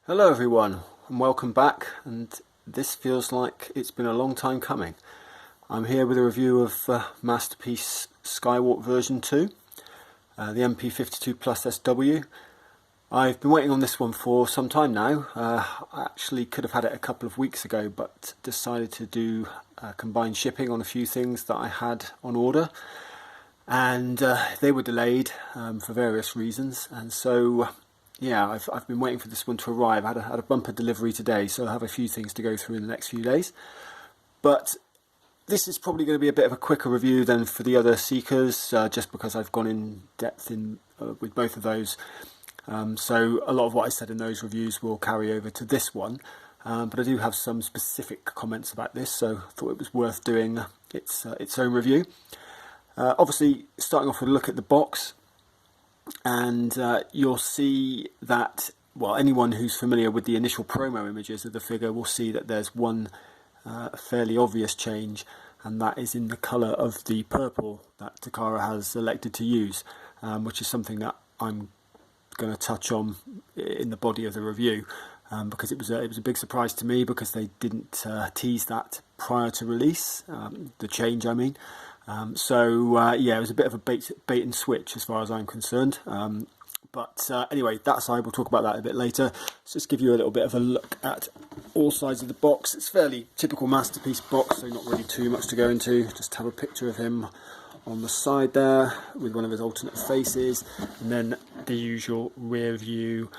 Hello everyone and welcome back, and this feels like it's been a long time coming. I'm here with a review of Masterpiece Skywarp version 2, the MP-52+SW. I've been waiting on this one for some time now. I actually could have had it a couple of weeks ago, but decided to do combined shipping on a few things that I had on order, and they were delayed for various reasons, and so yeah, I've been waiting for this one to arrive. I had a bumper delivery today, so I have a few things to go through in the next few days. But this is probably going to be a bit of a quicker review than for the other Seekers, just because I've gone in depth with both of those. So a lot of what I said in those reviews will carry over to this one. But I do have some specific comments about this, so I thought it was worth doing its own review. Obviously, starting off with a look at the box. And you'll see that, well, anyone who's familiar with the initial promo images of the figure will see that there's one fairly obvious change, and that is in the colour of the purple that Takara has elected to use, which is something that I'm going to touch on in the body of the review, because it was a big surprise to me, because they didn't tease that prior to release, the change I mean. Yeah, it was a bit of a bait and switch as far as I'm concerned. But anyway, that aside, we'll talk about that a bit later. Let's just give you a little bit of a look at all sides of the box. It's fairly typical Masterpiece box, so not really too much to go into. Just have a picture of him on the side there with one of his alternate faces, and then the usual rear view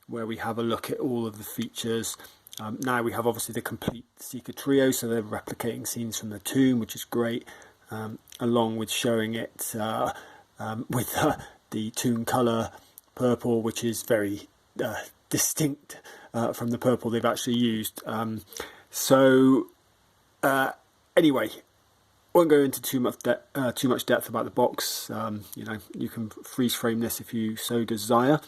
where we have a look at all of the features. Now we have obviously the complete Seeker trio, so they're replicating scenes from the tomb, which is great. Along with showing it with the tomb colour purple, which is very distinct from the purple they've actually used. Anyway, won't go into too much depth about the box. You know, you can freeze frame this if you so desire.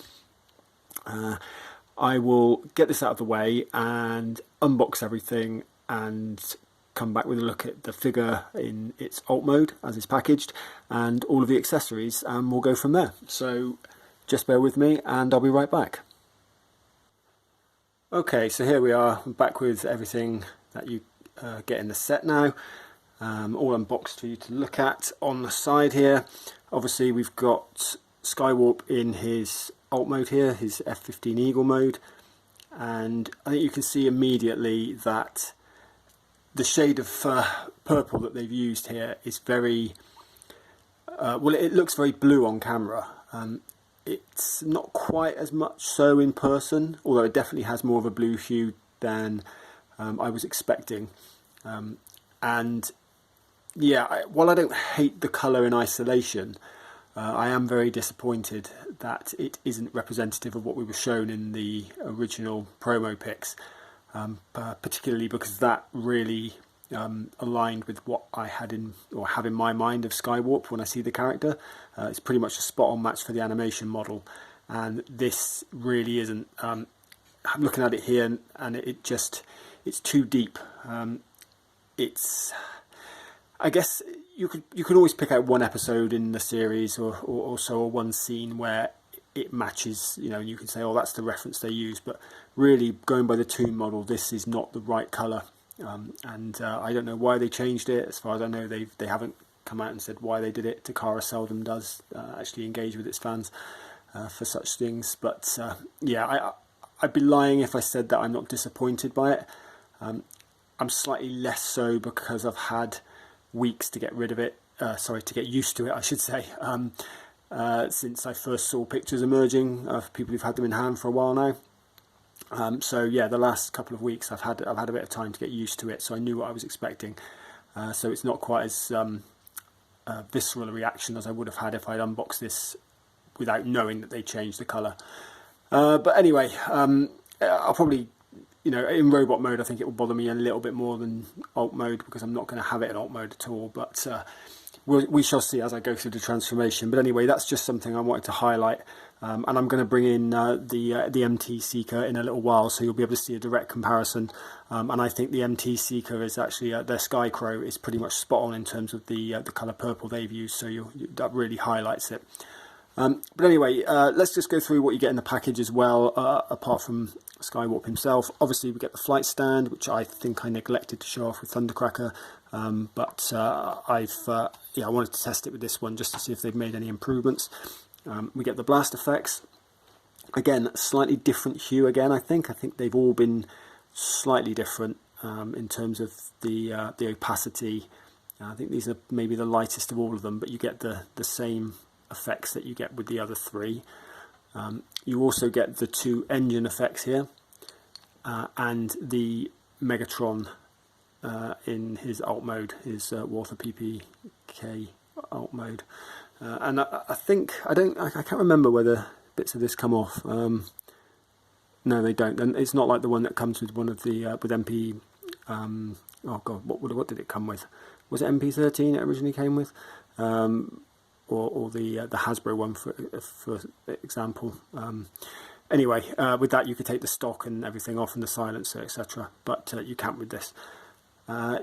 I will get this out of the way and unbox everything and come back with a look at the figure in its alt mode as it's packaged and all of the accessories, and we'll go from there. So just bear with me and I'll be right back. Okay, so here we are, back with everything that you get in the set now, all unboxed for you to look at. On the side here, obviously we've got Skywarp in his alt mode here, his F-15 Eagle mode, and I think you can see immediately that the shade of purple that they've used here is very, well, it looks very blue on camera. It's not quite as much so in person, although it definitely has more of a blue hue than I was expecting. And yeah, while I don't hate the colour in isolation, I am very disappointed that it isn't representative of what we were shown in the original promo pics. Particularly because that really aligned with what I had have in my mind of Skywarp when I see the character. It's pretty much a spot-on match for the animation model, and this really isn't. I'm looking at it here, and it's too deep. I guess you could always pick out one episode in the series or one scene where it matches, you know, and you can say, oh, that's the reference they use, but really going by the tomb model, this is not the right colour, and I don't know why they changed it. As far as I know, they haven't come out and said why they did it. Takara seldom does actually engage with its fans for such things, but yeah, I'd be lying if I said that I'm not disappointed by it. I'm slightly less so because I've had weeks to get rid of it, to get used to it, I should say. Since I first saw pictures emerging of people who've had them in hand for a while now. So yeah, the last couple of weeks I've had a bit of time to get used to it, so I knew what I was expecting. So it's not quite as visceral a reaction as I would have had if I'd unboxed this without knowing that they changed the colour. But anyway, I'll probably, you know, in robot mode I think it will bother me a little bit more than alt mode, because I'm not going to have it in alt mode at all, but we shall see as I go through the transformation. But anyway, that's just something I wanted to highlight, and I'm going to bring in the MT Seeker in a little while, so you'll be able to see a direct comparison. And I think the MT Seeker is actually their Sky Crow is pretty much spot on in terms of the colour purple they've used, so that really highlights it. But anyway, let's just go through what you get in the package as well, apart from Skywarp himself. Obviously we get the flight stand, which I think I neglected to show off with Thundercracker, but I wanted to test it with this one just to see if they've made any improvements. We get the blast effects. Again, slightly different hue again, I think. I think they've all been slightly different in terms of the opacity. I think these are maybe the lightest of all of them, but you get the same effects that you get with the other three. You also get the two engine effects here, and the Megatron in his alt mode, his Walther PPK alt mode. And I think, I can't remember whether bits of this come off. No, they don't, and it's not like the one that comes with one of the with MP. Oh god, what did it come with? Was it MP13 it originally came with, or the Hasbro one for example. Anyway, with that you could take the stock and everything off and the silencer, etc. But you can't with this.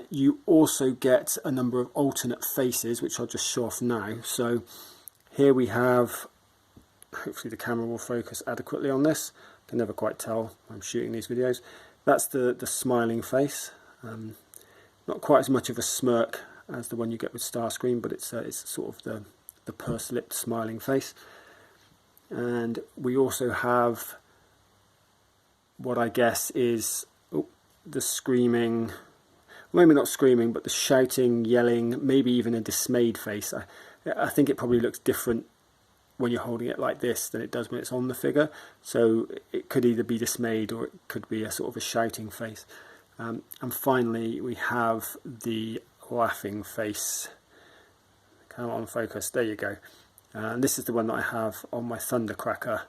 You also get a number of alternate faces, which I'll just show off now. So here we have. Hopefully the camera will focus adequately on this. I can never quite tell when I'm shooting these videos. That's the smiling face. Not quite as much of a smirk as the one you get with Starscream, but it's sort of the pursed-lipped smiling face. And we also have what I guess is the screaming, maybe not screaming, but the shouting, yelling, maybe even a dismayed face. I think it probably looks different when you're holding it like this than it does when it's on the figure, so it could either be dismayed or it could be a sort of a shouting face. And finally we have the laughing face. Come on, focus, there you go. And this is the one that I have on my Thundercracker.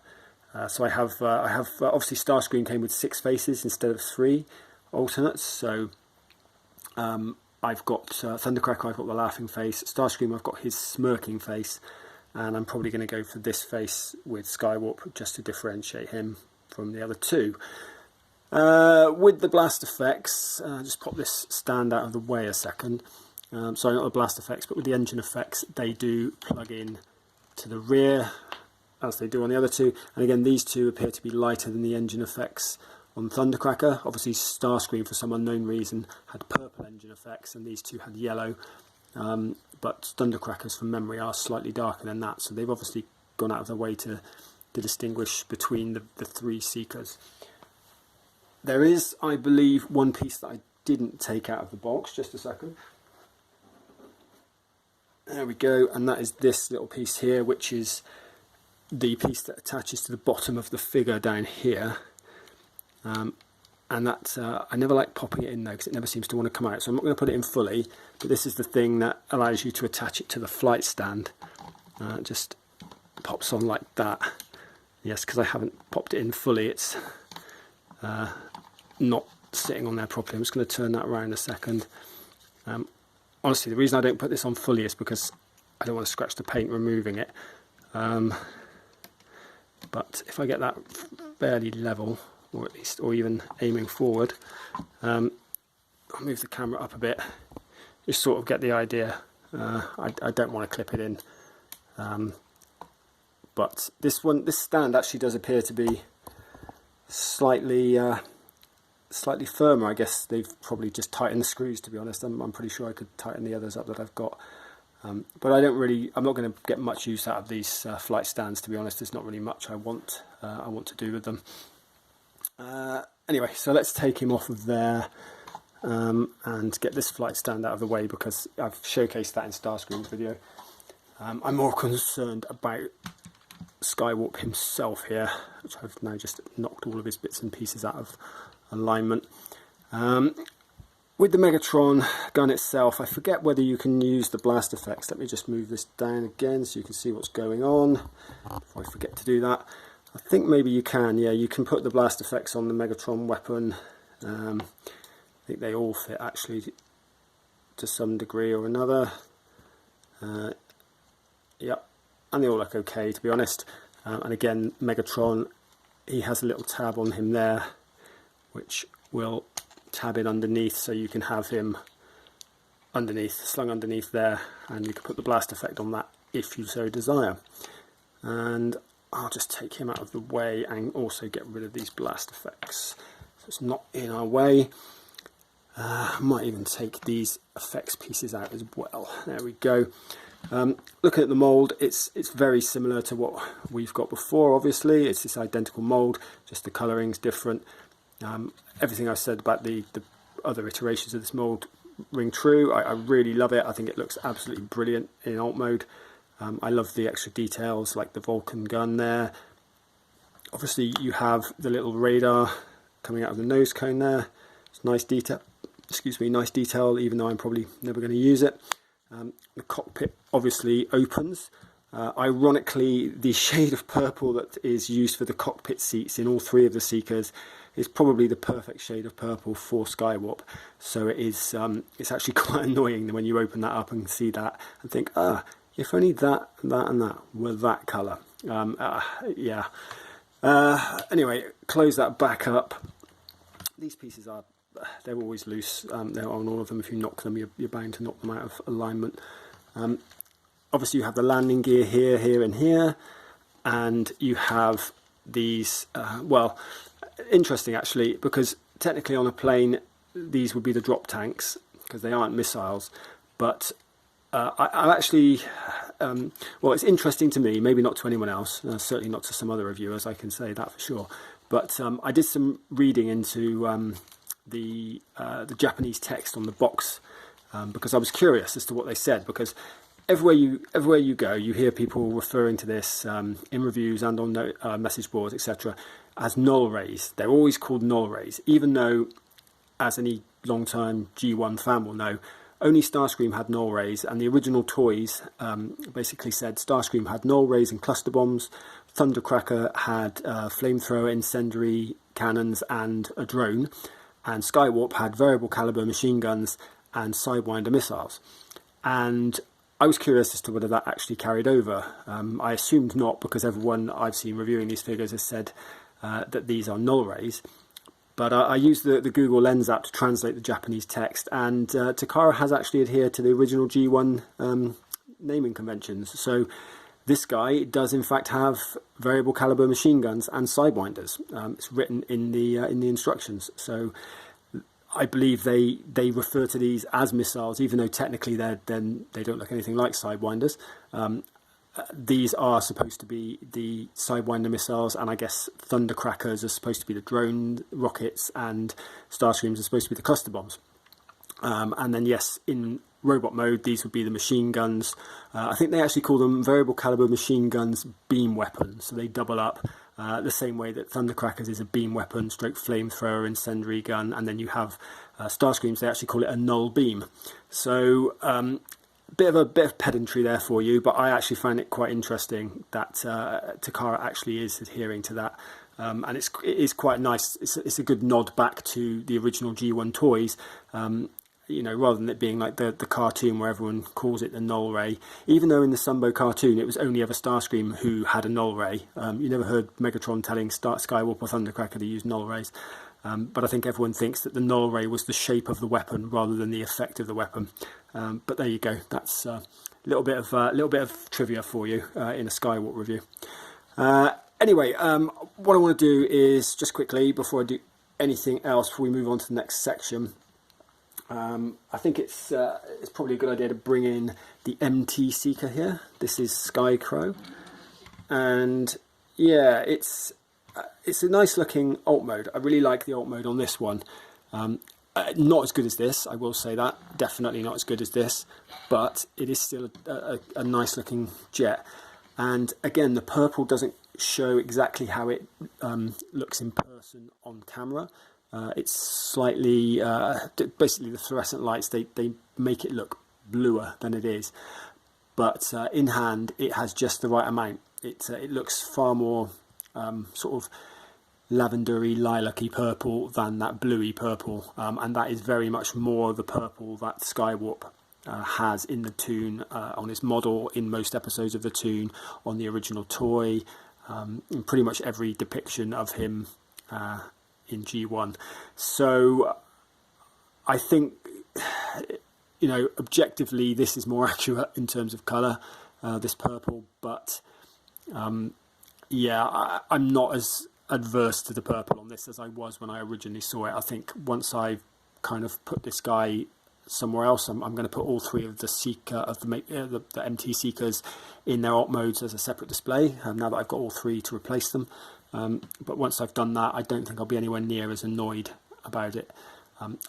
So I have obviously Starscream came with 6 faces instead of 3 alternates, so I've got Thundercracker, I've got the laughing face. Starscream, I've got his smirking face. And I'm probably going to go for this face with Skywarp just to differentiate him from the other two. With the blast effects, just pop this stand out of the way a second. Sorry, not the blast effects, but with the engine effects, they do plug in to the rear, as they do on the other two. And again, these two appear to be lighter than the engine effects on Thundercracker. Obviously, Starscream, for some unknown reason, had purple engine effects, and these two had yellow. But Thundercrackers from memory are slightly darker than that, so they've obviously gone out of their way to distinguish between the 3 Seekers. There is, I believe, one piece that I didn't take out of the box. Just a second. There we go, and that is this little piece here, which is the piece that attaches to the bottom of the figure down here. And that, I never like popping it in though, because it never seems to want to come out. So I'm not going to put it in fully, but this is the thing that allows you to attach it to the flight stand. It just pops on like that. Yes, because I haven't popped it in fully, it's not sitting on there properly. I'm just going to turn that around a second. Honestly, the reason I don't put this on fully is because I don't want to scratch the paint removing it. But if I get that fairly level, or at least, or even aiming forward, I'll move the camera up a bit, just sort of get the idea. I don't want to clip it in, but this stand actually does appear to be slightly firmer. I guess they've probably just tightened the screws, to be honest. I'm pretty sure I could tighten the others up that I've got. But I'm not going to get much use out of these flight stands, to be honest. There's not really much I want to do with them. Anyway, so let's take him off of there and get this flight stand out of the way, because I've showcased that in Starscream's video. I'm more concerned about Skywarp himself here, which I've now just knocked all of his bits and pieces out of alignment. With the Megatron gun itself, I forget whether you can use the blast effects. Let me just move this down again so you can see what's going on before I forget to do that. I think maybe you can, yeah, you can put the blast effects on the Megatron weapon. I think they all fit actually to some degree or another. Yep, and they all look okay, to be honest. And again, Megatron, he has a little tab on him there, which will tab in underneath, so you can have him underneath, slung underneath there, and you can put the blast effect on that if you so desire. and I'll just take him out of the way and also get rid of these blast effects so it's not in our way. I might even take these effects pieces out as well. There we go. Looking at the mould, it's very similar to what we've got before. Obviously it's this identical mould, just the colouring's different. Everything I said about the other iterations of this mould ring true. I really love it. I think it looks absolutely brilliant in alt mode. I love the extra details like the Vulcan gun there. Obviously you have the little radar coming out of the nose cone there. It's nice detail. Excuse me, nice detail, even though I'm probably never going to use it. The cockpit obviously opens. Ironically, the shade of purple that is used for the cockpit seats in all three of the Seekers is probably the perfect shade of purple for Skywarp. So it is, it's actually quite annoying when you open that up and see that and think, if only that, that and that were that colour. Yeah. Anyway, close that back up. These pieces are, they're always loose. They're on all of them. If you knock them, you're bound to knock them out of alignment. Obviously you have the landing gear here, here and here, and you have these, well, interesting actually, because technically on a plane these would be the drop tanks because they aren't missiles, but I actually, well, it's interesting to me, maybe not to anyone else, certainly not to some other reviewers, I can say that for sure, but I did some reading into the Japanese text on the box because I was curious as to what they said, because everywhere you go, you hear people referring to this in reviews and on message boards, etc., as null rays. They're always called null rays, even though, as any long-time G1 fan will know, only Starscream had null rays, and the original toys basically said Starscream had null rays and cluster bombs, Thundercracker had flamethrower, incendiary cannons, and a drone, and Skywarp had variable caliber machine guns and Sidewinder missiles. And I was curious as to whether that actually carried over. I assumed not, because everyone I've seen reviewing these figures has said that these are null rays. But I used the Google Lens app to translate the Japanese text, and Takara has actually adhered to the original G1 naming conventions. So this guy does in fact have variable caliber machine guns and Sidewinders. It's written in the instructions. So I believe they refer to these as missiles, even though technically they don't look anything like Sidewinders. These are supposed to be the Sidewinder missiles, and I guess Thundercrackers are supposed to be the drone rockets, and Starscreams are supposed to be the cluster bombs. And then yes, in robot mode, these would be the machine guns. I think they actually call them variable caliber machine guns beam weapons, so they double up. The same way that Thundercrackers is a beam weapon, stroke flamethrower, incendiary gun, and then you have Starscreams, they actually call it a null beam. So bit of pedantry there for you, but I actually find it quite interesting that Takara actually is adhering to that. And it is quite nice. It's a good nod back to the original G1 toys. You know, rather than it being like the cartoon where everyone calls it the null ray, even though in the Sunbow cartoon it was only ever Starscream who had a null ray. You never heard Megatron telling Skywarp or Thundercracker to use null rays. But I think everyone thinks that the null ray was the shape of the weapon rather than the effect of the weapon. But there you go. That's a little bit of trivia for you in a Skywarp review. Anyway, what I want to do is just quickly, before I do anything else, before we move on to the next section, I think it's probably a good idea to bring in the MT Seeker here. This is Skycrow, and yeah, it's a nice looking alt mode. I really like the alt mode on this one. Not as good as this, I will say that. Definitely not as good as this, but it is still a nice looking jet. And again, the purple doesn't show exactly how it looks in person on camera. It's slightly, basically the fluorescent lights, they make it look bluer than it is. But in hand, it has just the right amount. It looks far more sort of lavendery, lilac-y purple than that bluey purple. And that is very much more the purple that Skywarp has in the Toon, on his model, in most episodes of the Toon, on the original toy, in pretty much every depiction of him in G1. So I think, you know, objectively this is more accurate in terms of colour, this purple, but Yeah, I'm not as adverse to the purple on this as I was when I originally saw it. I think once I kind of put this guy somewhere else, I'm going to put all three of the Seeker of the MT Seekers in their alt modes as a separate display. Now that I've got all three to replace them, but once I've done that, I don't think I'll be anywhere near as annoyed about it.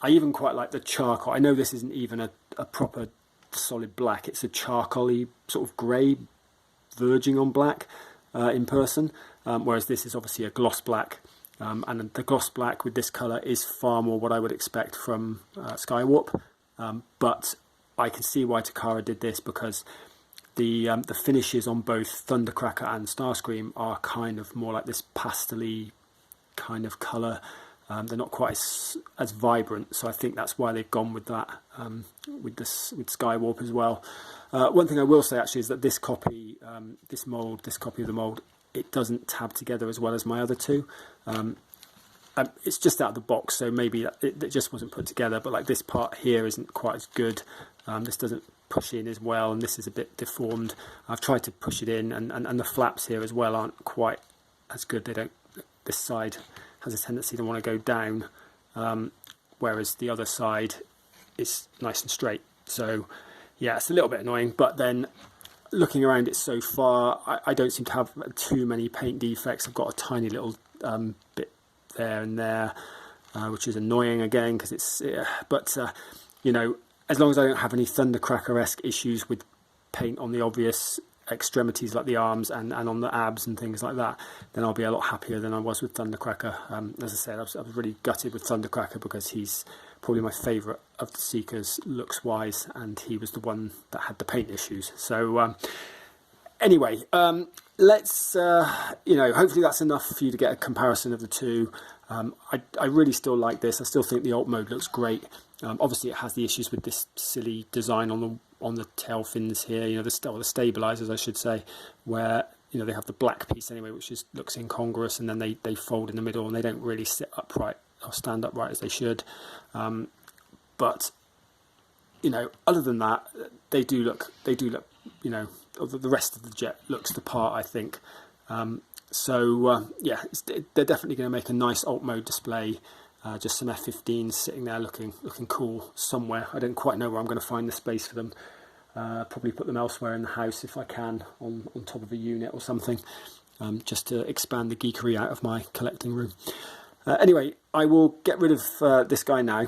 I even quite like the charcoal. I know this isn't even a proper solid black; it's a charcoaly sort of grey, verging on black in person, whereas this is obviously a gloss black. And the gloss black with this colour is far more what I would expect from Skywarp. But I can see why Takara did this, because the finishes on both Thundercracker and Starscream are kind of more like this pastel-y kind of colour. They're not quite as vibrant, so I think that's why they've gone with that with Skywarp as well. One thing I will say actually is that this copy, this copy of the mould, it doesn't tab together as well as my other two. It's just out of the box, so maybe it just wasn't put together, but like this part here isn't quite as good. This doesn't push in as well, and this is a bit deformed. I've tried to push it in, and the flaps here as well aren't quite as good. This side has a tendency to want to go down, whereas the other side is nice and straight. So yeah, it's a little bit annoying, but then looking around it so far, I don't seem to have too many paint defects. I've got a tiny little bit there and there, which is annoying again, because it's you know, as long as I don't have any Thundercracker-esque issues with paint on the obvious extremities like the arms and on the abs and things like that, then I'll be a lot happier than I was with Thundercracker. As I said, I was really gutted with Thundercracker because he's probably my favourite of the Seekers looks wise, and he was the one that had the paint issues. So anyway, let's you know, hopefully that's enough for you to get a comparison of the two. I really still like this. I still think the alt mode looks great. Obviously it has the issues with this silly design on the tail fins here, you know, the stabilizers I should say, where, you know, they have the black piece anyway, which looks incongruous, and then they fold in the middle and they don't really sit upright or stand upright as they should. But you know, other than that, they do look, you know, the rest of the jet looks the part, I think. So yeah, they're definitely going to make a nice alt mode display. Just some F-15s sitting there looking cool somewhere. I don't quite know where I'm going to find the space for them. Probably put them elsewhere in the house if I can, on top of a unit or something, just to expand the geekery out of my collecting room. Anyway, I will get rid of this guy now.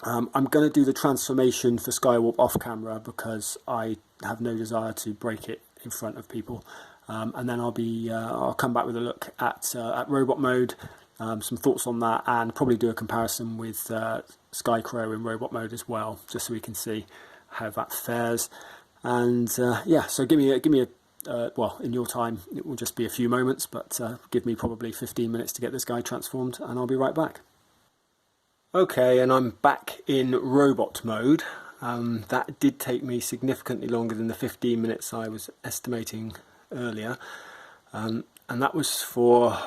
I'm going to do the transformation for Skywarp off camera because I have no desire to break it in front of people. And then I'll come back with a look at robot mode. Some thoughts on that, and probably do a comparison with Skycrow in robot mode as well, just so we can see how that fares. And yeah, so give me a well, in your time it will just be a few moments, but give me probably 15 minutes to get this guy transformed, and I'll be right back. Okay, and I'm back in robot mode. That did take me significantly longer than the 15 minutes I was estimating earlier, and that was for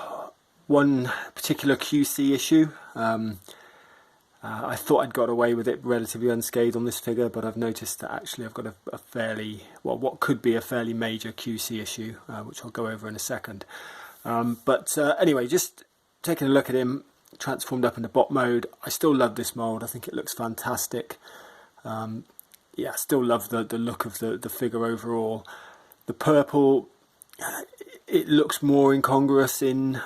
one particular QC issue. I thought I'd got away with it relatively unscathed on this figure, but I've noticed that actually I've got a fairly, well, what could be a fairly major QC issue, which I'll go over in a second. But anyway, just taking a look at him transformed up into bot mode. I still love this mould. I think it looks fantastic. Yeah, I still love the look of the figure overall. The purple, it looks more incongruous in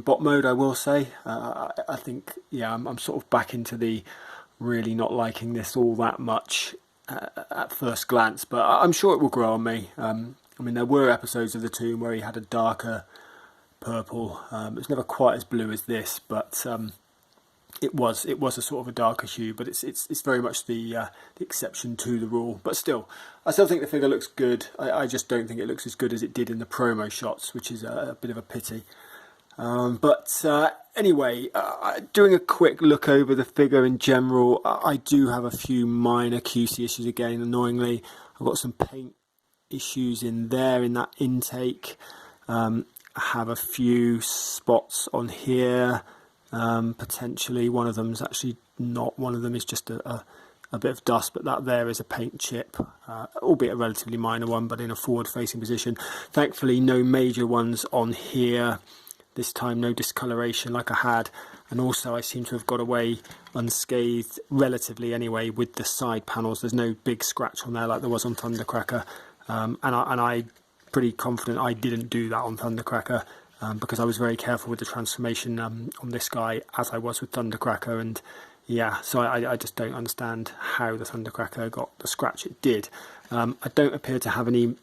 bot mode, I will say. I think, yeah, I'm sort of back into the really not liking this all that much at first glance, but I'm sure it will grow on me. I mean, there were episodes of the Tomb where he had a darker purple. It's never quite as blue as this, but it was a sort of a darker hue, but it's very much the exception to the rule. But still, I still think the figure looks good. I just don't think it looks as good as it did in the promo shots, which is a bit of a pity. But anyway, doing a quick look over the figure in general, I do have a few minor QC issues again, annoyingly. I've got some paint issues in there in that intake. I have a few spots on here, potentially. One of them's actually not. One of them is just a a bit of dust, but that there is a paint chip, albeit a relatively minor one, but in a forward facing position. Thankfully no major ones on here this time, no discoloration like I had, and also I seem to have got away unscathed relatively anyway with the side panels. There's no big scratch on there like there was on Thundercracker, and I'm pretty confident I didn't do that on Thundercracker, because I was very careful with the transformation on this guy, as I was with Thundercracker. And yeah, so I just don't understand how the Thundercracker got the scratch it did. I don't appear to have any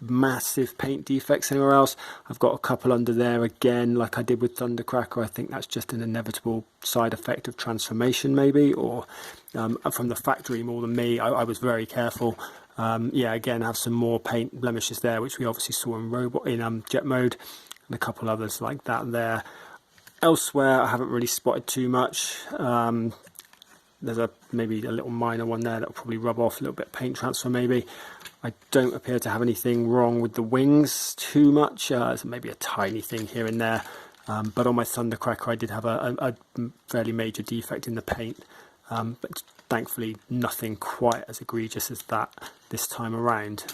massive paint defects anywhere else. I've got a couple under there again, like I did with Thundercracker. I think that's just an inevitable side effect of transformation, maybe, or from the factory more than me. I was very careful. Yeah, again, have some more paint blemishes there, which we obviously saw in jet mode, and a couple others like that there. Elsewhere, I haven't really spotted too much. There's maybe a little minor one there that will probably rub off, a little bit of paint transfer maybe. I don't appear to have anything wrong with the wings too much. There's maybe a tiny thing here and there, but on my Thundercracker I did have a fairly major defect in the paint, but thankfully nothing quite as egregious as that this time around.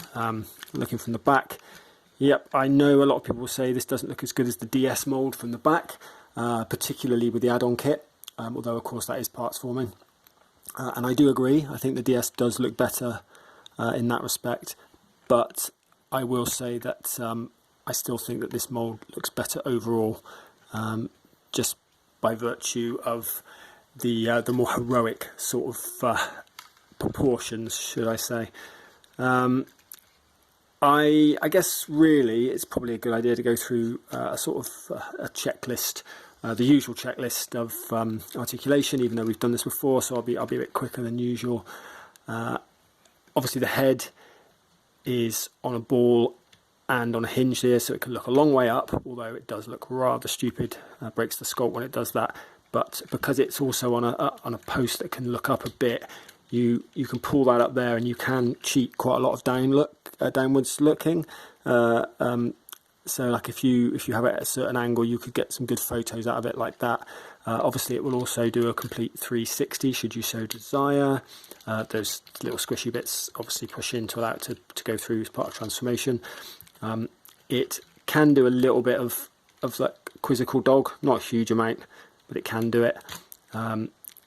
Looking from the back, yep, I know a lot of people will say this doesn't look as good as the DS mould from the back, particularly with the add-on kit, although of course that is parts forming. And I do agree, I think the DS does look better in that respect, but I will say that I still think that this mould looks better overall, just by virtue of the more heroic sort of proportions, should I say. I guess really it's probably a good idea to go through a sort of a checklist, the usual checklist of articulation, even though we've done this before, so I'll be a bit quicker than usual. Obviously the head is on a ball and on a hinge here, so it can look a long way up, although it does look rather stupid, breaks the sculpt when it does that. But because it's also on a post that can look up a bit, you can pull that up there, and you can cheat quite a lot of downwards looking. So like if you have it at a certain angle, you could get some good photos out of it like that. Obviously it will also do a complete 360 should you so desire. Those little squishy bits obviously push in to allow it to go through as part of transformation. It can do a little bit of like quizzical dog, not a huge amount, but it can do it.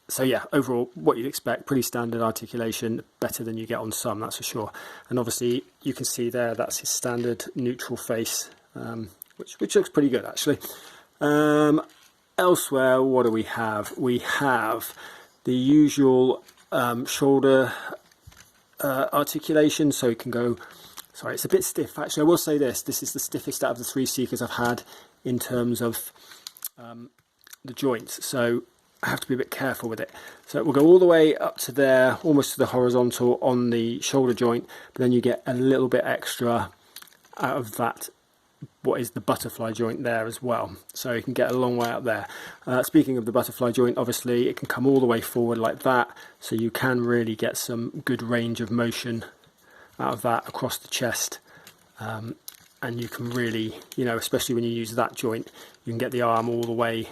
So yeah, overall what you'd expect, pretty standard articulation, better than you get on some, that's for sure. And obviously you can see there that's his standard neutral face, which looks pretty good actually. Elsewhere, what do we have? We have the usual shoulder articulation, so it can go, sorry, it's a bit stiff actually. I will say this is the stiffest out of the three Seekers I've had in terms of the joints, so I have to be a bit careful with it. So it will go all the way up to there, almost to the horizontal on the shoulder joint, but then you get a little bit extra out of that, what is the butterfly joint there as well, so you can get a long way up there. Speaking of the butterfly joint, obviously it can come all the way forward like that, so you can really get some good range of motion out of that across the chest, and you can really, you know, especially when you use that joint, you can get the arm all the way,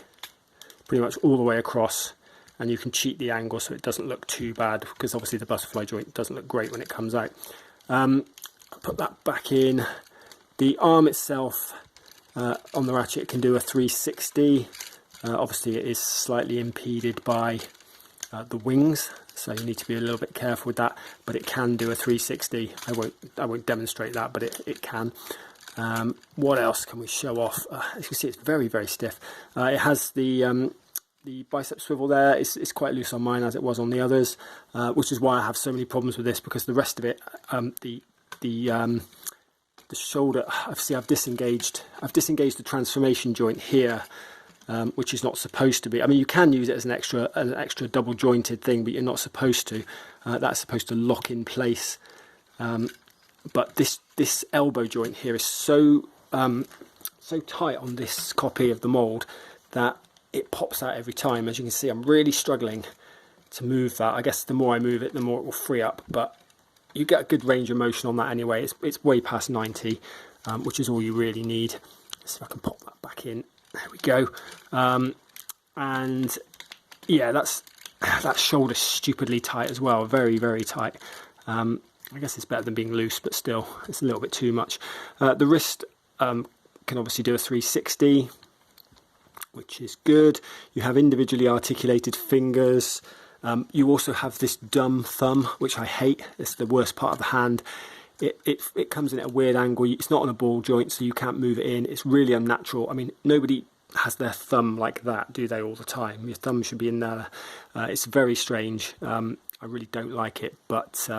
pretty much all the way across, and you can cheat the angle so it doesn't look too bad, because obviously the butterfly joint doesn't look great when it comes out. I'll put that back in. The arm itself on the ratchet can do a 360. Obviously it is slightly impeded by the wings, so you need to be a little bit careful with that, but it can do a 360. I won't demonstrate that, but it can. What else can we show off? As you can see, it's very, very stiff. It has the bicep swivel there. It's quite loose on mine, as it was on the others, which is why I have so many problems with this, because the rest of it, the shoulder, I've disengaged the transformation joint here, which is not supposed to be. I mean, you can use it as an extra double jointed thing, but you're not supposed to. That's supposed to lock in place. But this elbow joint here is so tight on this copy of the mould that it pops out every time. As you can see, I'm really struggling to move that. I guess the more I move it, the more it will free up, but you get a good range of motion on that anyway. It's way past 90, which is all you really need. Let's see if I can pop that back in. There we go. And yeah, that's that shoulder's stupidly tight as well, very, very tight. I guess it's better than being loose, but still, it's a little bit too much. The wrist can obviously do a 360, which is good. You have individually articulated fingers. You also have this dumb thumb, which I hate. It's the worst part of the hand. It comes in at a weird angle. It's not on a ball joint, so you can't move it in. It's really unnatural. I mean, nobody has their thumb like that, do they, all the time? Your thumb should be in there. It's very strange. I really don't like it, but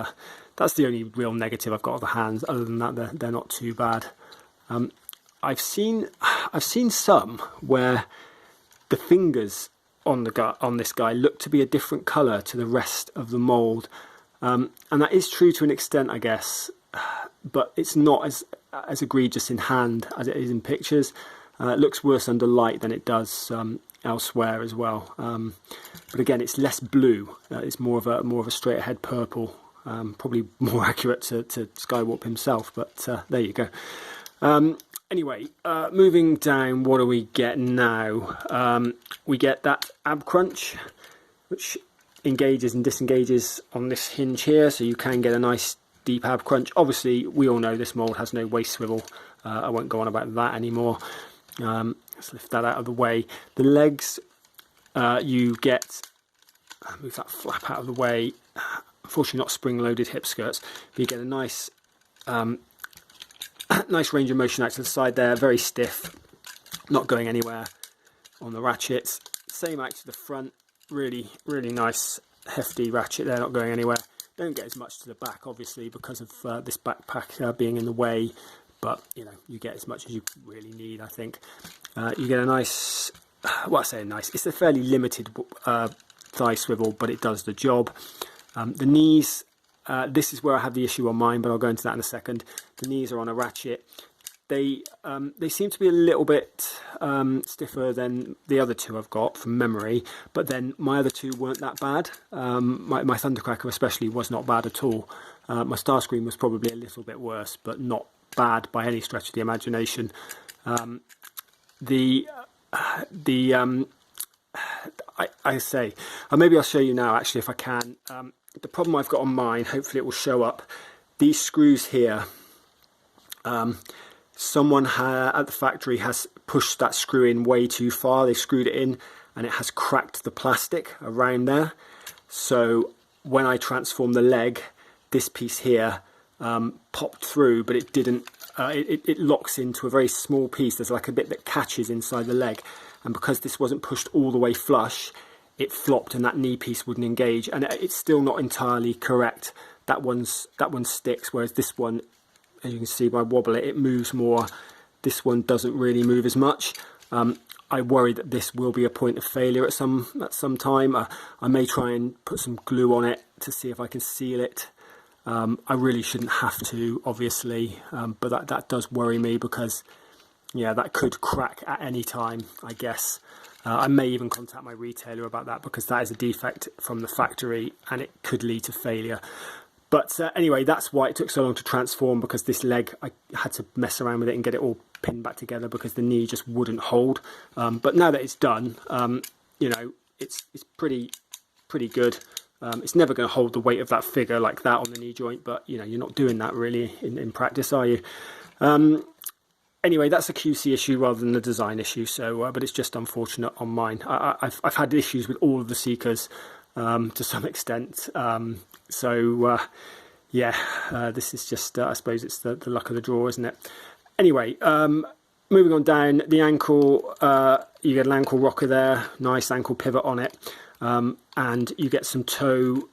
that's the only real negative I've got of the hands. Other than that, they're not too bad. I've seen some where the fingers on this guy look to be a different colour to the rest of the mould, and that is true to an extent, I guess, but it's not as egregious in hand as it is in pictures. It looks worse under light than it does elsewhere as well. But again, it's less blue. It's more of a straight ahead purple. Probably more accurate to Skywarp himself. But there you go. Anyway, moving down, what do we get now? We get that ab crunch, which engages and disengages on this hinge here, so you can get a nice deep ab crunch. Obviously, we all know this mould has no waist swivel. I won't go on about that anymore. Let's lift that out of the way. The legs, you get, move that flap out of the way. Unfortunately, not spring-loaded hip skirts, but you get a nice, nice range of motion out to the side there. Very stiff, not going anywhere on the ratchets. Same out to the front. Really, really nice, hefty ratchet there, not going anywhere. Don't get as much to the back, obviously, because of this backpack being in the way. But, you know, you get as much as you really need, I think. You get a nice, well, I say nice, it's a fairly limited thigh swivel, but it does the job. The knees, this is where I have the issue on mine, but I'll go into that in a second. The knees are on a ratchet. They seem to be a little bit stiffer than the other two I've got from memory, but then my other two weren't that bad. My Thundercracker especially was not bad at all. My Starscream was probably a little bit worse, but not bad by any stretch of the imagination. Maybe I'll show you now, actually, if I can. The problem I've got on mine, hopefully it will show up. These screws here, someone at the factory has pushed that screw in way too far. They screwed it in and it has cracked the plastic around there. So when I transform the leg, this piece here popped through, but it didn't. It locks into a very small piece. There's like a bit that catches inside the leg, and because this wasn't pushed all the way flush, it flopped and that knee piece wouldn't engage. And it's still not entirely correct. That one sticks, whereas this one, as you can see by wobble it moves more. This one doesn't really move as much. I worry that this will be a point of failure at some time. I may try and put some glue on it to see if I can seal it. I really shouldn't have to, obviously, but that does worry me because, yeah, that could crack at any time, I guess. I may even contact my retailer about that because that is a defect from the factory and it could lead to failure. But anyway, that's why it took so long to transform, because this leg, I had to mess around with it and get it all pinned back together because the knee just wouldn't hold. But now that it's done, you know, it's pretty good. It's never going to hold the weight of that figure like that on the knee joint, but you know, you're not doing that really in practice, are you? Anyway, that's a QC issue rather than a design issue. So, but it's just unfortunate on mine. I've had issues with all of the Seekers to some extent. This is just, I suppose it's the luck of the draw, isn't it? Anyway, moving on down, the ankle, you get an ankle rocker there, nice ankle pivot on it. And you get some toe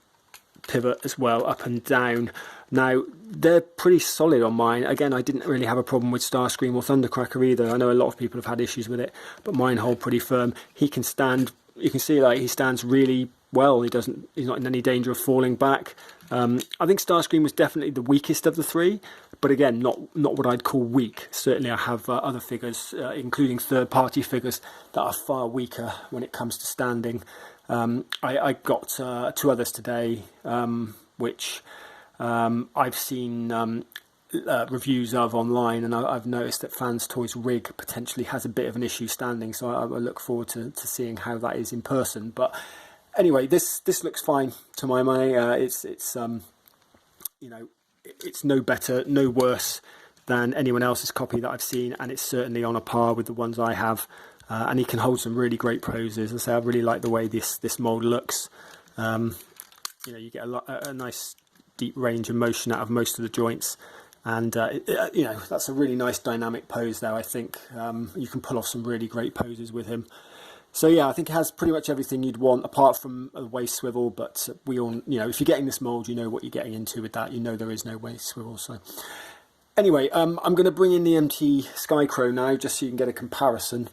pivot as well, up and down. Now, they're pretty solid on mine. Again, I didn't really have a problem with Starscream or Thundercracker either. I know a lot of people have had issues with it, but mine hold pretty firm. He can stand, you can see like he stands really well. He's not in any danger of falling back. I think Starscream was definitely the weakest of the three, but again, not what I'd call weak. Certainly I have other figures, including third-party figures, that are far weaker when it comes to standing. I got two others today, which I've seen reviews of online, and I've noticed that Fans Toys Rig potentially has a bit of an issue standing, so I look forward to seeing how that is in person. But Anyway, this looks fine to my money. It's you know, it's no better, no worse than anyone else's copy that I've seen, and it's certainly on a par with the ones I have. And he can hold some really great poses. As I say, I really like the way this mould looks. You know, you get a nice deep range of motion out of most of the joints, and you know, that's a really nice dynamic pose there. I think you can pull off some really great poses with him. So yeah, I think it has pretty much everything you'd want, apart from a waist swivel. But we all, you know, if you're getting this mould, you know what you're getting into with that. You know there is no waist swivel. So anyway, I'm going to bring in the MT Skycrow now, just so you can get a comparison.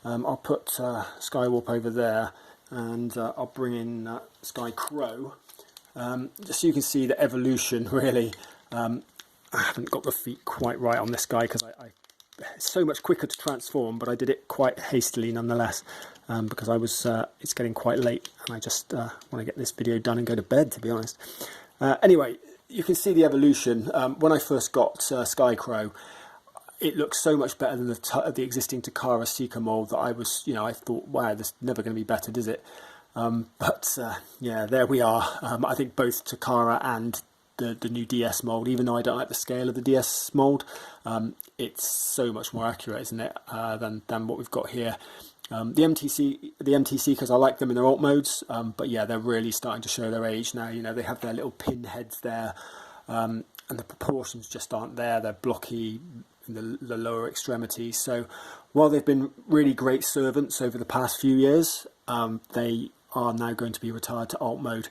I'll put Skywarp over there, and I'll bring in Skycrow, just so you can see the evolution, really. I haven't got the feet quite right on this guy, because it's so much quicker to transform, but I did it quite hastily nonetheless, because it's getting quite late, and I just want to get this video done and go to bed, to be honest. Anyway, you can see the evolution. When I first got Skycrow, it looks so much better than the existing Takara Seeker mould that I thought, wow, this is never going to be better, is it? But yeah, there we are. I think both Takara and the new DS mould, even though I don't like the scale of the DS mould, it's so much more accurate, isn't it, than what we've got here. The MT Seekers, I like them in their alt modes, but yeah, they're really starting to show their age now. You know, they have their little pin heads there, and the proportions just aren't there. They're blocky in the lower extremities. So while they've been really great servants over the past few years, they are now going to be retired to alt mode.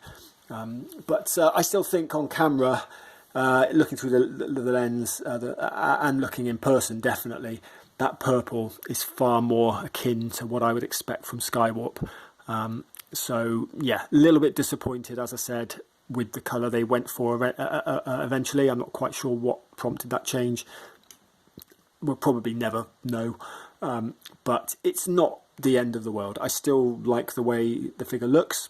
But I still think on camera, looking through the lens and looking in person, definitely, that purple is far more akin to what I would expect from Skywarp. So yeah, a little bit disappointed, as I said, with the colour they went for eventually. I'm not quite sure what prompted that change. We'll probably never know. But it's not the end of the world. I still like the way the figure looks.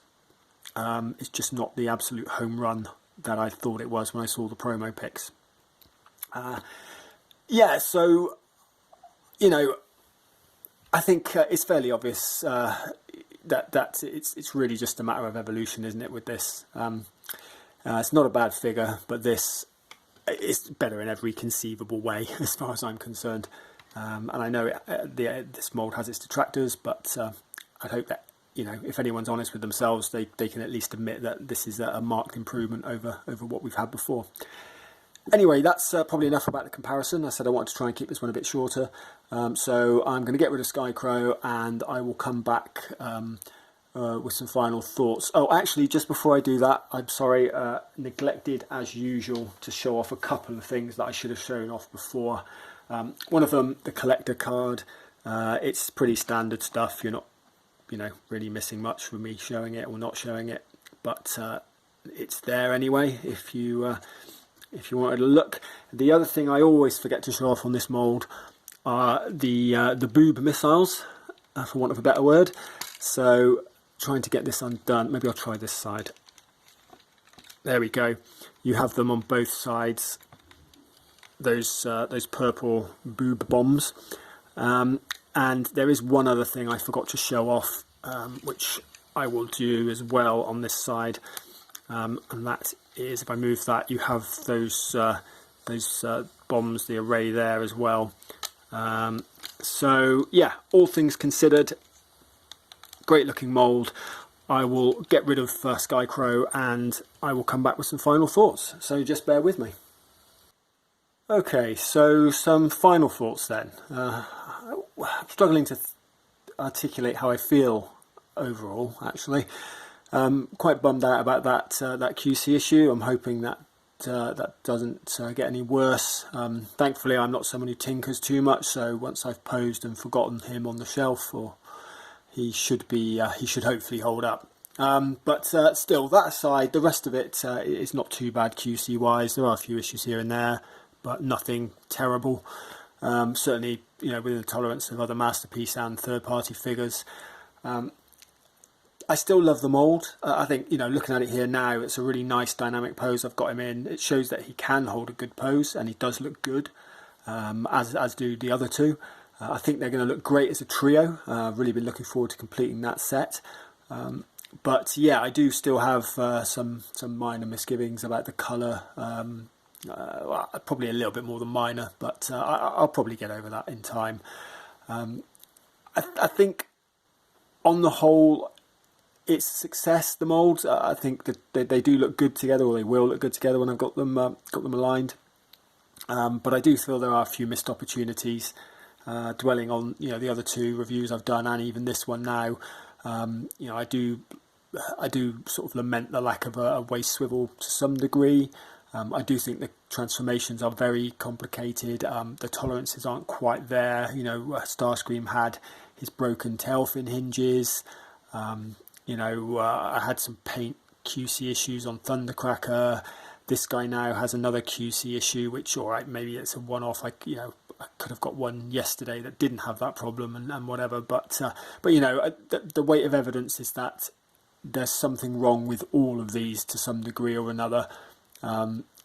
It's just not the absolute home run that I thought it was when I saw the promo pics. Yeah, so, you know, I think it's fairly obvious that it's really just a matter of evolution, isn't it, with this? It's not a bad figure, but this is better in every conceivable way, as far as I'm concerned. And I know this mould has its detractors, but I'd hope that, you know, if anyone's honest with themselves, they can at least admit that this is a marked improvement over what we've had before. Anyway, that's probably enough about the comparison. I said I wanted to try and keep this one a bit shorter. So I'm going to get rid of Skycrow, and I will come back with some final thoughts. Oh, actually, just before I do that, I'm sorry, neglected as usual to show off a couple of things that I should have shown off before. One of them, the collector card. It's pretty standard stuff. You're not, you know, really missing much from me showing it or not showing it, but it's there anyway if you wanted to look. The other thing I always forget to show off on this mould are the boob missiles, for want of a better word. So trying to get this undone. Maybe I'll try this side. There we go. You have them on both sides. Those purple boob bombs. And there is one other thing I forgot to show off, which I will do as well on this side, and that is, if I move that, you have those bombs, the array there as well. So yeah, all things considered, great looking mould. I will get rid of Skycrow, and I will come back with some final thoughts, so just bear with me. Okay, so some final thoughts then. I'm struggling to articulate how I feel overall, actually. Quite bummed out about that QC issue. I'm hoping that that doesn't get any worse. Thankfully, I'm not someone who tinkers too much, so once I've posed and forgotten him on the shelf, he should hopefully hold up. But still, that aside, the rest of it is not too bad QC wise. There are a few issues here and there, but nothing terrible. Certainly, you know, within the tolerance of other Masterpiece and third-party figures. I still love the mould. I think, you know, looking at it here now, it's a really nice dynamic pose I've got him in. It shows that he can hold a good pose, and he does look good, as do the other two. I think they're going to look great as a trio. I've really been looking forward to completing that set. but yeah, I do still have some minor misgivings about the colour. Well, probably a little bit more than minor, but I'll probably get over that in time. I think on the whole, it's a success, the moulds. I think that they do look good together, or they will look good together when I've got them aligned. But I do feel there are a few missed opportunities. Dwelling on the other two reviews I've done, and even this one now, I do sort of lament the lack of a waist swivel to some degree. I do think the transformations are very complicated. The tolerances aren't quite there. Starscream had his broken tail fin hinges. I had some paint QC issues on Thundercracker. This guy now has another QC issue, which, all right, maybe it's a one-off. I could have got one yesterday that didn't have that problem and whatever. But the weight of evidence is that there's something wrong with all of these to some degree or another.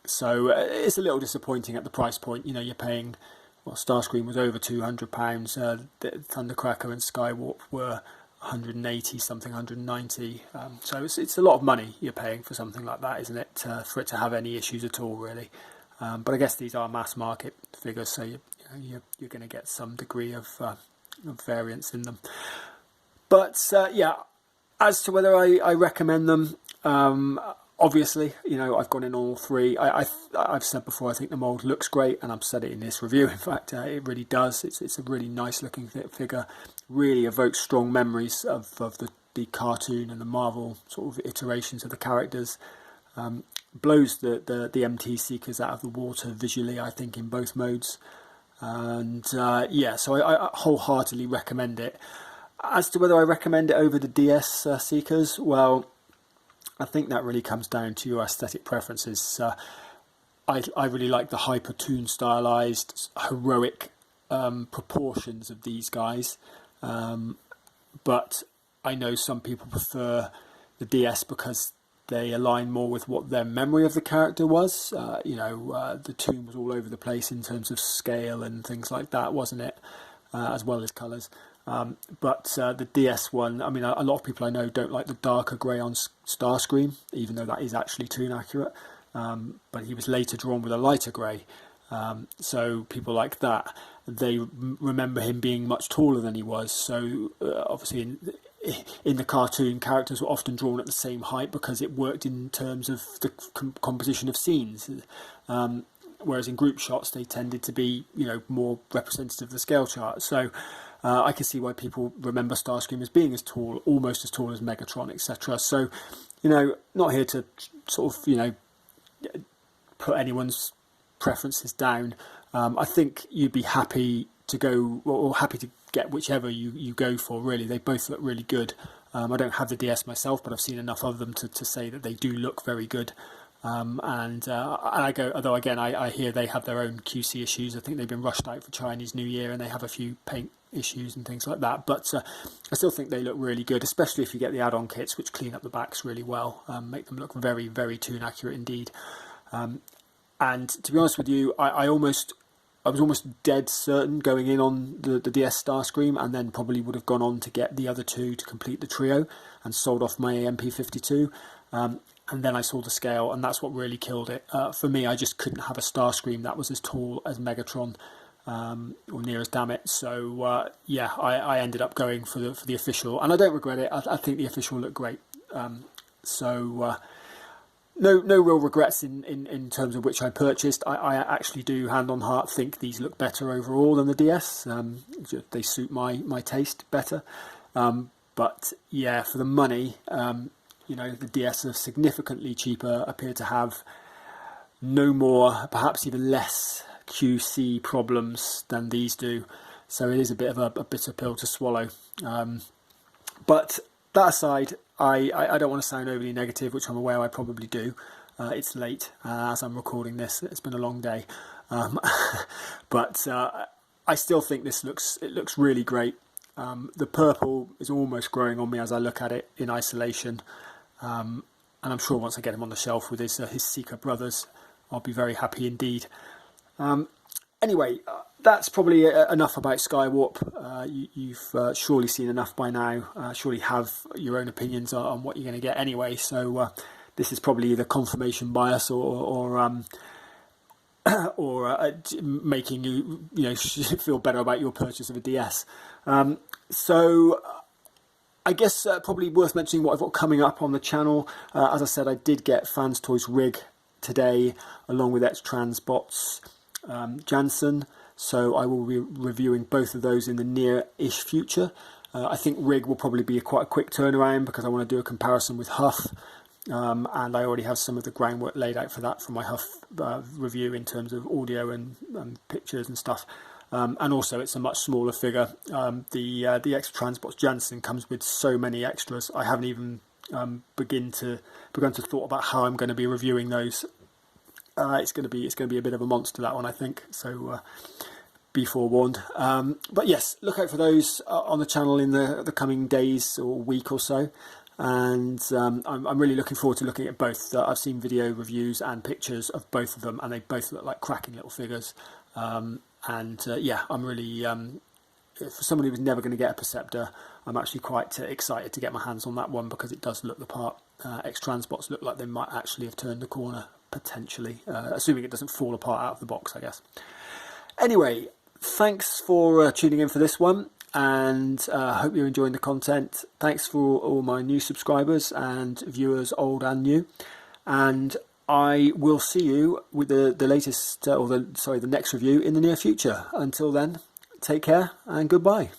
So it's a little disappointing at the price point. You're paying, well, Starscream was over £200. Thundercracker and Skywarp were 180 something, 190. So it's a lot of money you're paying for something like that, isn't it? For it to have any issues at all, really. But I guess these are mass market figures, so you're going to get some degree of variance in them. But yeah, as to whether I recommend them, obviously, I've gone in all three. I've said before, I think the mould looks great, and I've said it in this review. In fact, it really does. It's a really nice looking figure. Really evokes strong memories of the cartoon and the Marvel sort of iterations of the characters. Blows the MT Seekers out of the water visually, I think, in both modes. And yeah, so I wholeheartedly recommend it. As to whether I recommend it over the DS Seekers, well, I think that really comes down to your aesthetic preferences. I really like the hyper-toon stylized, heroic proportions of these guys. But I know some people prefer the DS because they align more with what their memory of the character was. The toon was all over the place in terms of scale and things like that, wasn't it? As well as colours. But the DS one, I mean, a lot of people I know don't like the darker grey on Starscream, even though that is actually toon accurate. But he was later drawn with a lighter grey. So people like that, they remember him being much taller than he was. So obviously in the cartoon, characters were often drawn at the same height because it worked in terms of the composition of scenes. Whereas in group shots, they tended to be, more representative of the scale chart. So I can see why people remember Starscream as being as tall, almost as tall as Megatron, etc. So, not here to sort of, put anyone's preferences down. I think you'd be happy to go, or happy to get whichever you go for, really. They both look really good. I don't have the DS myself, but I've seen enough of them to say that they do look very good. And I go, although again, I hear they have their own QC issues. I think they've been rushed out for Chinese New Year and they have a few paint issues and things like that. But I still think they look really good, especially if you get the add-on kits, which clean up the backs really well, make them look very, very toon accurate indeed. And to be honest with you, I was almost dead certain going in on the DS Starscream, and then probably would have gone on to get the other two to complete the trio and sold off my MP-52. And then I saw the scale, and that's what really killed it. For me, I just couldn't have a Starscream that was as tall as Megatron, or near as damn it. So yeah, I ended up going for the official, and I don't regret it. I think the official looked great. No real regrets in terms of which I purchased. I actually do, hand on heart, think these look better overall than the DS. They suit my taste better. But yeah, for the money, the DS are significantly cheaper, appear to have no more, perhaps even less QC problems than these do. So it is a bit of a bitter pill to swallow. But that aside, I don't want to sound overly negative, which I'm aware I probably do. It's late as I'm recording this. It's been a long day. But I still think it looks really great. The purple is almost growing on me as I look at it in isolation. And I'm sure once I get him on the shelf with his Seeker brothers, I'll be very happy indeed. Anyway, that's probably enough about Skywarp. You've surely seen enough by now. Surely have your own opinions on what you're going to get anyway. So this is probably either confirmation bias or making you feel better about your purchase of a DS. So I guess probably worth mentioning what I've got coming up on the channel. As I said, I did get Fans Toys Rig today, along with X-Transbots Janssen. So I will be reviewing both of those in the near-ish future. I think Rig will probably be quite a quick turnaround because I want to do a comparison with Huff. And I already have some of the groundwork laid out for that from my Huff review in terms of audio and pictures and stuff. And also it's a much smaller figure. The X-Transbots Janssen comes with so many extras. I haven't even begun to thought about how I'm going to be reviewing those. It's going to be a bit of a monster, that one, I think. So be forewarned. But yes, look out for those on the channel in the coming days or week or so. And I'm really looking forward to looking at both. I've seen video reviews and pictures of both of them, and they both look like cracking little figures. Yeah, I'm really, for somebody who's never going to get a Perceptor, I'm actually quite excited to get my hands on that one because it does look the part. X-Transbots look like they might actually have turned the corner, potentially, assuming it doesn't fall apart out of the box, I guess. Anyway, thanks for tuning in for this one, and I hope you're enjoying the content. Thanks for all my new subscribers and viewers, old and new. And I will see you with the latest, the next review in the near future. Until then, take care and goodbye.